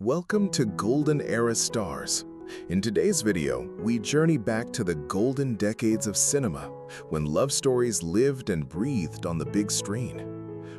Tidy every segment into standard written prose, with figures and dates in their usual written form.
Welcome to Golden Era Stars. In today's video, we journey back to the golden decades of cinema, when love stories lived and breathed on the big screen.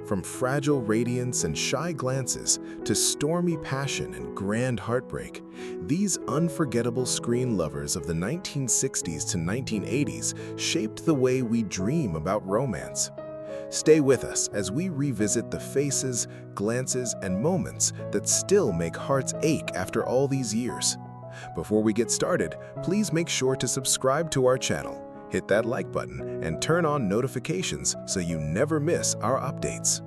From fragile radiance and shy glances to stormy passion and grand heartbreak, these unforgettable screen lovers of the 1960s to 1980s shaped the way we dream about romance. Stay with us as we revisit the faces, glances, and moments that still make hearts ache after all these years. Before we get started, please make sure to subscribe to our channel, hit that like button, and turn on notifications so you never miss our updates.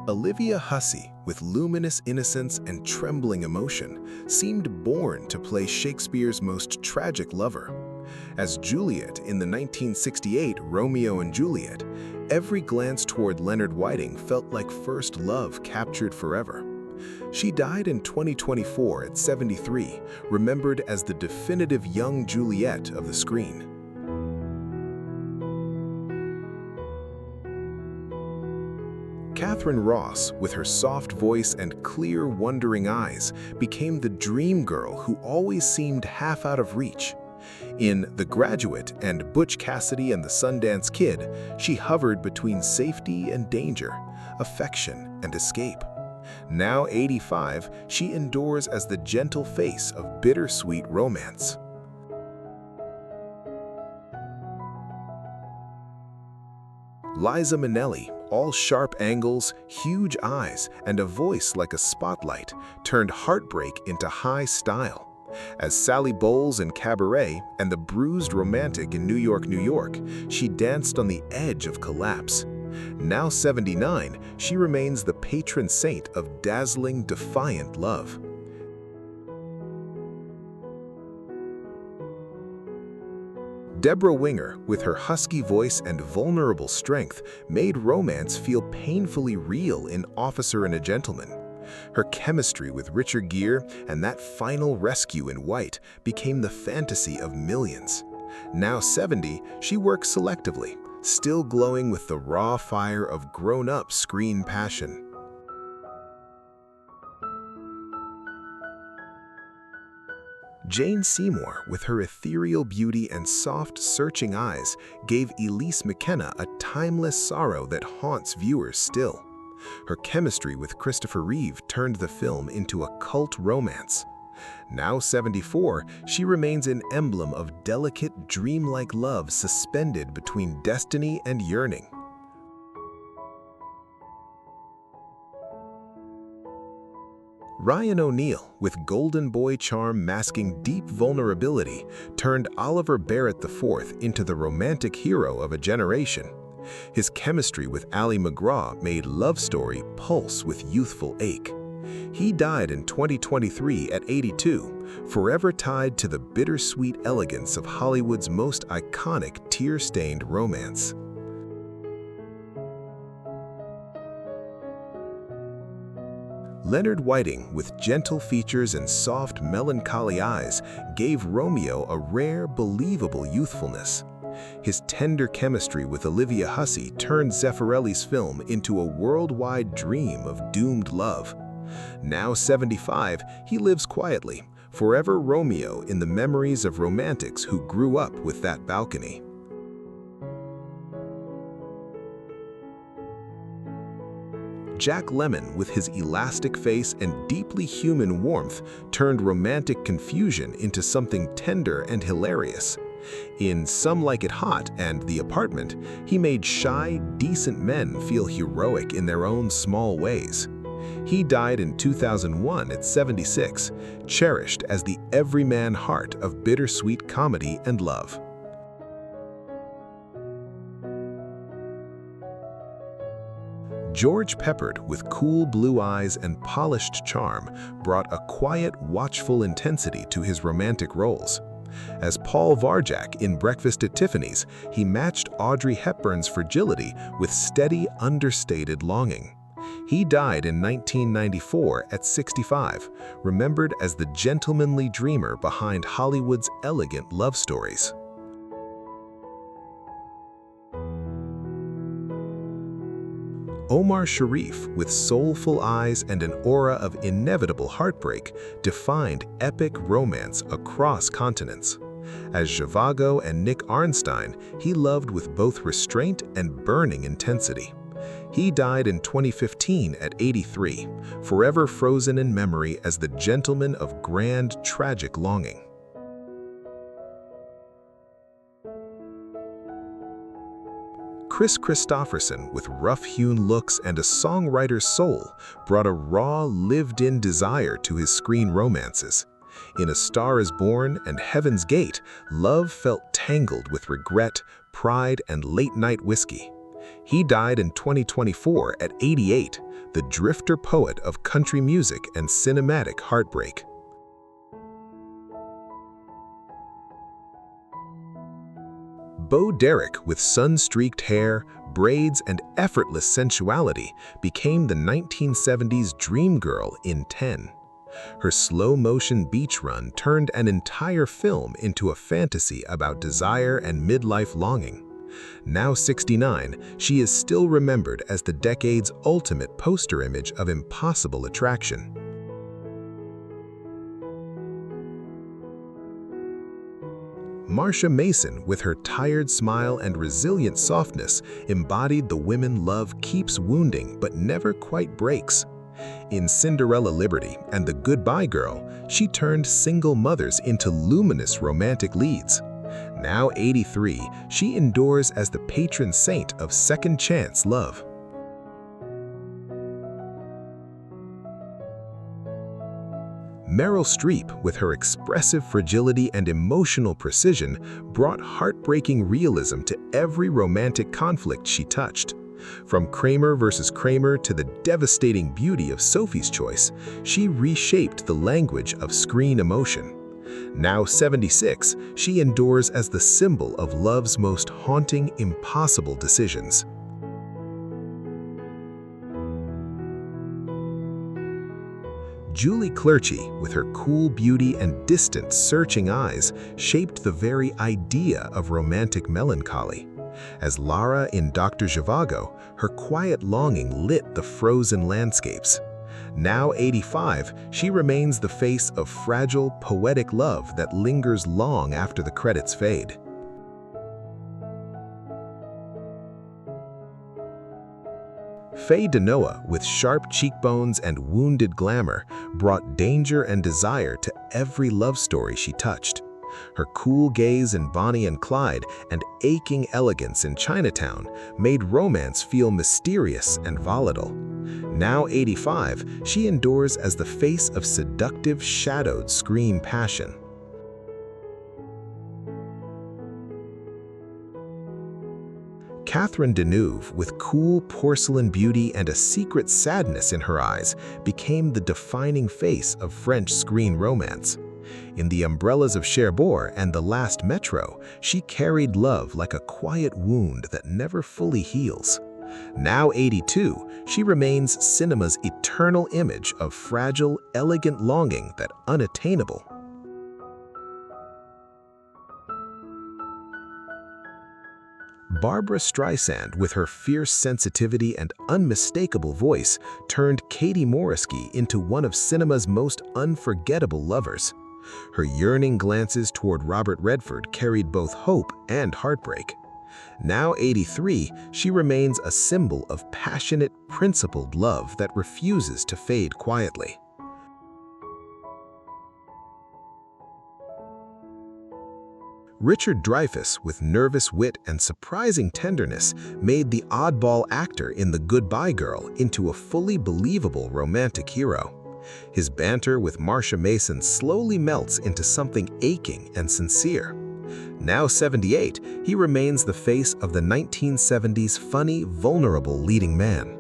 Olivia Hussey, with luminous innocence and trembling emotion, seemed born to play Shakespeare's most tragic lover. As Juliet in the 1968 Romeo and Juliet, every glance toward Leonard Whiting felt like first love captured forever. She died in 2024 at 73, remembered as the definitive young Juliet of the screen. Catherine Ross, with her soft voice and clear, wondering eyes, became the dream girl who always seemed half out of reach. In The Graduate and Butch Cassidy and the Sundance Kid, she hovered between safety and danger, affection and escape. Now 85, she endures as the gentle face of bittersweet romance. Liza Minnelli, all sharp angles, huge eyes, and a voice like a spotlight, turned heartbreak into high style. As Sally Bowles in Cabaret and the bruised romantic in New York, New York, she danced on the edge of collapse. Now 79, she remains the patron saint of dazzling, defiant love. Deborah Winger, with her husky voice and vulnerable strength, made romance feel painfully real in Officer and a Gentleman. Her chemistry with Richard Gere and that final rescue in White became the fantasy of millions. Now 70, she works selectively, still glowing with the raw fire of grown-up screen passion. Jane Seymour, with her ethereal beauty and soft, searching eyes, gave Elise McKenna a timeless sorrow that haunts viewers still. Her chemistry with Christopher Reeve turned the film into a cult romance. Now 74, she remains an emblem of delicate, dreamlike love suspended between destiny and yearning. Ryan O'Neal, with golden boy charm masking deep vulnerability, turned Oliver Barrett IV into the romantic hero of a generation. His chemistry with Ally McGraw made Love Story pulse with youthful ache. He died in 2023 at 82, forever tied to the bittersweet elegance of Hollywood's most iconic tear-stained romance. Leonard Whiting, with gentle features and soft, melancholy eyes, gave Romeo a rare, believable youthfulness. His tender chemistry with Olivia Hussey turned Zeffirelli's film into a worldwide dream of doomed love. Now 75, he lives quietly, forever Romeo in the memories of romantics who grew up with that balcony. Jack Lemmon, with his elastic face and deeply human warmth, turned romantic confusion into something tender and hilarious. In Some Like It Hot and The Apartment, he made shy, decent men feel heroic in their own small ways. He died in 2001 at 76, cherished as the everyman heart of bittersweet comedy and love. George Peppard, with cool blue eyes and polished charm, brought a quiet, watchful intensity to his romantic roles. As Paul Varjak in Breakfast at Tiffany's, he matched Audrey Hepburn's fragility with steady, understated longing. He died in 1994 at 65, remembered as the gentlemanly dreamer behind Hollywood's elegant love stories. Omar Sharif, with soulful eyes and an aura of inevitable heartbreak, defined epic romance across continents. As Zhivago and Nick Arnstein, he loved with both restraint and burning intensity. He died in 2015 at 83, forever frozen in memory as the gentleman of grand, tragic longing. Chris Christopherson, with rough-hewn looks and a songwriter's soul, brought a raw, lived-in desire to his screen romances. In A Star is Born and Heaven's Gate, love felt tangled with regret, pride, and late-night whiskey. He died in 2024 at 88, the drifter poet of country music and cinematic heartbreak. Bo Derek, with sun-streaked hair, braids, and effortless sensuality, became the 1970s dream girl in 10. Her slow-motion beach run turned an entire film into a fantasy about desire and midlife longing. Now 69, she is still remembered as the decade's ultimate poster image of impossible attraction. Marsha Mason, with her tired smile and resilient softness, embodied the women love keeps wounding but never quite breaks. In Cinderella Liberty and The Goodbye Girl, she turned single mothers into luminous romantic leads. Now 83, she endures as the patron saint of second chance love. Meryl Streep, with her expressive fragility and emotional precision, brought heartbreaking realism to every romantic conflict she touched. From Kramer vs. Kramer to the devastating beauty of Sophie's Choice, she reshaped the language of screen emotion. Now 76, she endures as the symbol of love's most haunting, impossible decisions. Julie Clerchie, with her cool beauty and distant, searching eyes, shaped the very idea of romantic melancholy. As Lara in Dr. Zhivago, her quiet longing lit the frozen landscapes. Now 85, she remains the face of fragile, poetic love that lingers long after the credits fade. Faye Dunaway, with sharp cheekbones and wounded glamour, brought danger and desire to every love story she touched. Her cool gaze in Bonnie and Clyde and aching elegance in Chinatown made romance feel mysterious and volatile. Now 85, she endures as the face of seductive, shadowed screen passion. Catherine Deneuve, with cool porcelain beauty and a secret sadness in her eyes, became the defining face of French screen romance. In The Umbrellas of Cherbourg and The Last Metro, she carried love like a quiet wound that never fully heals. Now 82, she remains cinema's eternal image of fragile, elegant longing that unattainable. Barbra Streisand, with her fierce sensitivity and unmistakable voice, turned Katie Morrisky into one of cinema's most unforgettable lovers. Her yearning glances toward Robert Redford carried both hope and heartbreak. Now 83, she remains a symbol of passionate, principled love that refuses to fade quietly. Richard Dreyfuss, with nervous wit and surprising tenderness, made the oddball actor in The Goodbye Girl into a fully believable romantic hero. His banter with Marsha Mason slowly melts into something aching and sincere. Now 78, he remains the face of the 1970s funny, vulnerable leading man.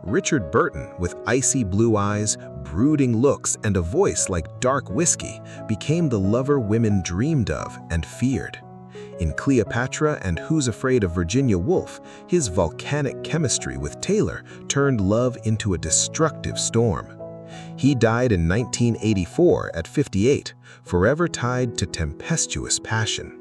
Richard Burton, with icy blue eyes, brooding looks, and a voice like dark whiskey, became the lover women dreamed of and feared. In Cleopatra and Who's Afraid of Virginia Woolf, his volcanic chemistry with Taylor turned love into a destructive storm. He died in 1984 at 58, forever tied to tempestuous passion.